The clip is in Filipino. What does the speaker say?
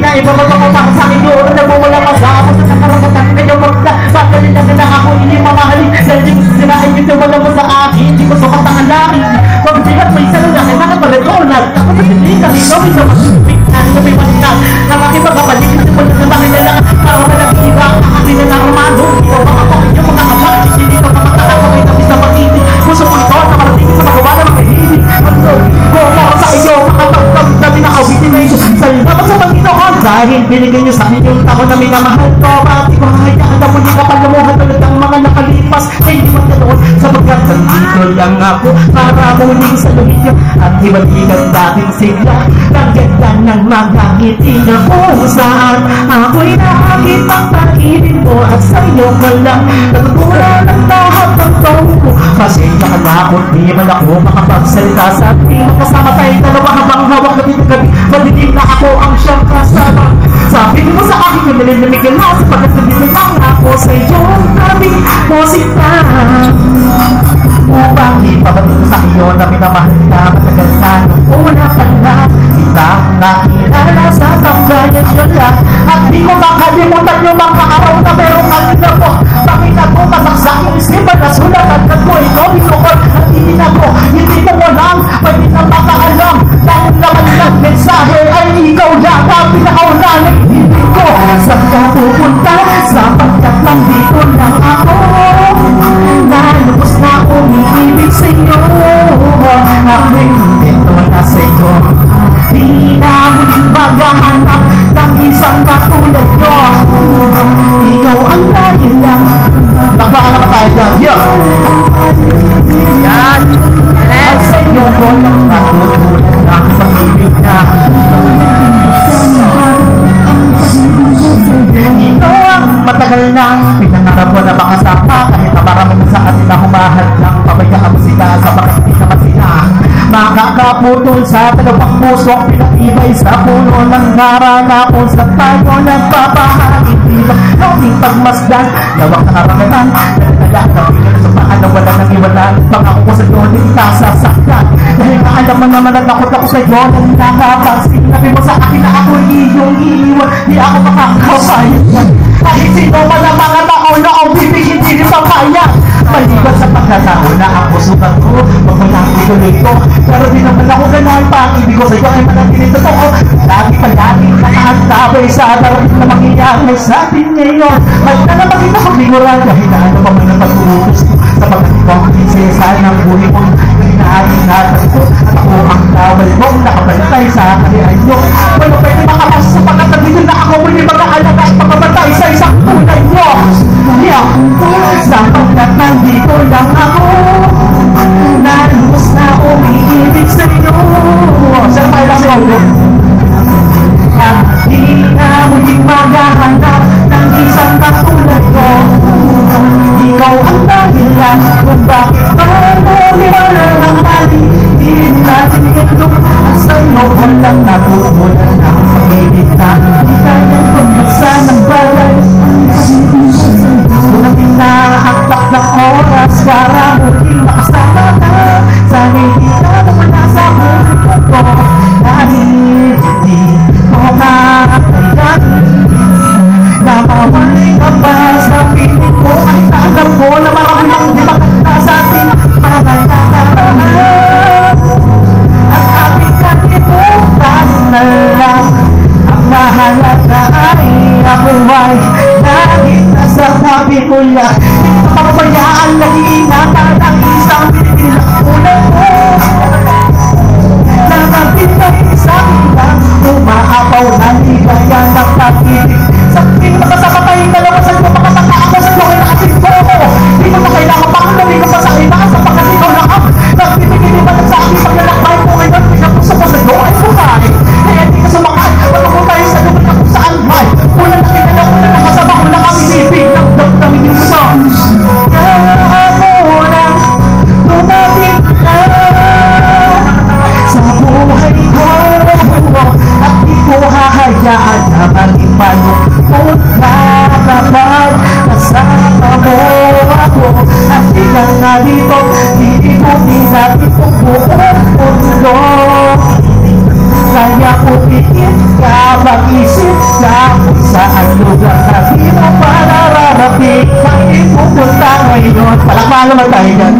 na ibababa ko para sa akin yun. Nagmumula pa sa ako sa nakarapatan kayo magda. Baka nila na ako hindi mamahalin. Dahil di ko sisirain yung tumala mo sa akin. Di ko sukat ang alaki. Pag sigat may isa lalaki nakapalitonan. Ako sa sinigang ikaw isa masupik na may manikan. Nakakipagkabalik na simula sa bakit na lang. Para malagkiba ang akin na narumado. Ikaw mga kapit yung mga kapal. Hindi ko mamakakal ko may tapis na pag-ibig. Puso ko ito na marating sa magawa na mag-ibig. Kung ako sa iyo makapagpag na pinakawitin na ito. Salamat sa Panginoon dahil binigay niyo sa akin yung tao na minamahal ko. Bakit ko hayaan na muli kapag namuhan ulit ang mga nakalipas. Hindi mo ganoon sapagkat nandito lang ako para muling saluhin niyo at ibalikan dating sigla. Naganda ng mga ngiti na kung saan ako'y nakakitang pag-ibig mo at sa'yo ka lang natutula ng lahat ng taong ko. Pasensya ka na kung di man ako makapagsalita sa ating kasama tayo dalawa habang hawak na dito gabi. Malilim na ako ang siyang kasama. Sabi mo sa akin yung nalilamig ka na sapagkat nandito lang ako sa iyong tabi mo sita. Upang ipabatid sa iyo na minamahal ka matagal na nung una pa na kita nakilala sa tambayan yun lang. At di ko makalimutan yung mga araw na merong kanina ko. Bakit ako mataksak yung isipan na sulatan at ko ikaw binukod at hindi ako hindi mo walang pwede na makaalam. Dahil naman ng mensahe ay ikaw lang ang pinakauna ng ibig ko. Saan ka pupunta sapagkat nandito lang ako. Nalubos na umiibig sa iyo. Ako'y dito na sa iyo. Di na muling maghahanap ng isang katulad ko. Ikaw ang dahilan. Bakbakan na tayo dyan. Yan. At sa iyo ko lang natutulad ang pag-ibig na. Ito ang matagal nang pinangarap ko na makasama. Kahit na maraming sa kanila humahal lang. Pabayaan mo sila sa bakit naman sila makakaputol sa dalawang puso ang pinatibay sa puno ng narana kung sa tayo nagpapahagin dito noong pagmasdan lawak na karamihan nagtala na pinag sa paano wala nang iwanan pangako ko sa doon hindi ka sasakyan dahil maalam mo naman at nakot ako sa iyo nang nakapagsin nabi mo sa akin na ako iyong iiwan di ako makakapayag kahit sino man ang mga tao na ang bibig hindi rin papayag maliban sa pagkataon na ang pusukan ko magmalaki tuloy ko pero di naman ako ganahan pa ang ibig ko sa iyo ay manatili totoo lagi palaging nakaantabay sa darating na mangyayari sa atin ngayon at na naman ito pagliguran dahil na ano pa man ang pag-uutos ko sa pagkatibang prinsesa ng buhay mong inaayingatan ko at ako ang tawal mong nakabantay sa kalian nyo wala pwede makapas sa pagkatagito na ako muli mag-aalaga at pagkabatay sa isang tunay nyo sapagkat nandito lang ako nalubos na umiibig sa iyo saan tayo lang si Ogo at di na muling maghahanap ng isang katulad ko ikaw ang dahilan kung bakit maniwala ng mali di natin ito at sa iyo walang natutulad ng pag-ibig na hindi kanyang pagmasa ng balay unang pinahaktak ng oras para muling makasama na sa hindi ka naman nasa buhay ko dahil hindi ko makakayanin na mawalay ka pa sa piling ko at naagam ko na marami ang di makanta sa ating mga nagkakaroon at ating katiputan na lang ang mahalaga ay ako ay dahil nasa tabi ko lang papabayaan lagi ingatan ang isang pinagkulang ko na magpintay sa ilang umaapaw na ligayan ng pag-ibig sa piling makasama tayong dalawa sa iyo makasama ako sa iyo ay nakasin ko di mo na kailangan pang lumi ko pa sa iba sapagkat ikaw na ako nagbibigay ba sa akin paglalakbay ko ngayon pinapuso ko sa iyo ay buhay kaya hindi ka sumakay matungkol tayo sa lugar na kung saan may una na kinala ko na nakasama ko na kami bibig ng damdamin yung song kahapon tumapit ka sa buhay ko at di ko hahayaan na maging malungkot na kapag kasama mo ako at ilang nga dito hindi ko pinatid kung buong mundo kaya ko pitin ka mag-isip ka kung saan lugar na di mo pa nararating. Saan ipupunta ngayon? Palakpakan naman tayo dyan.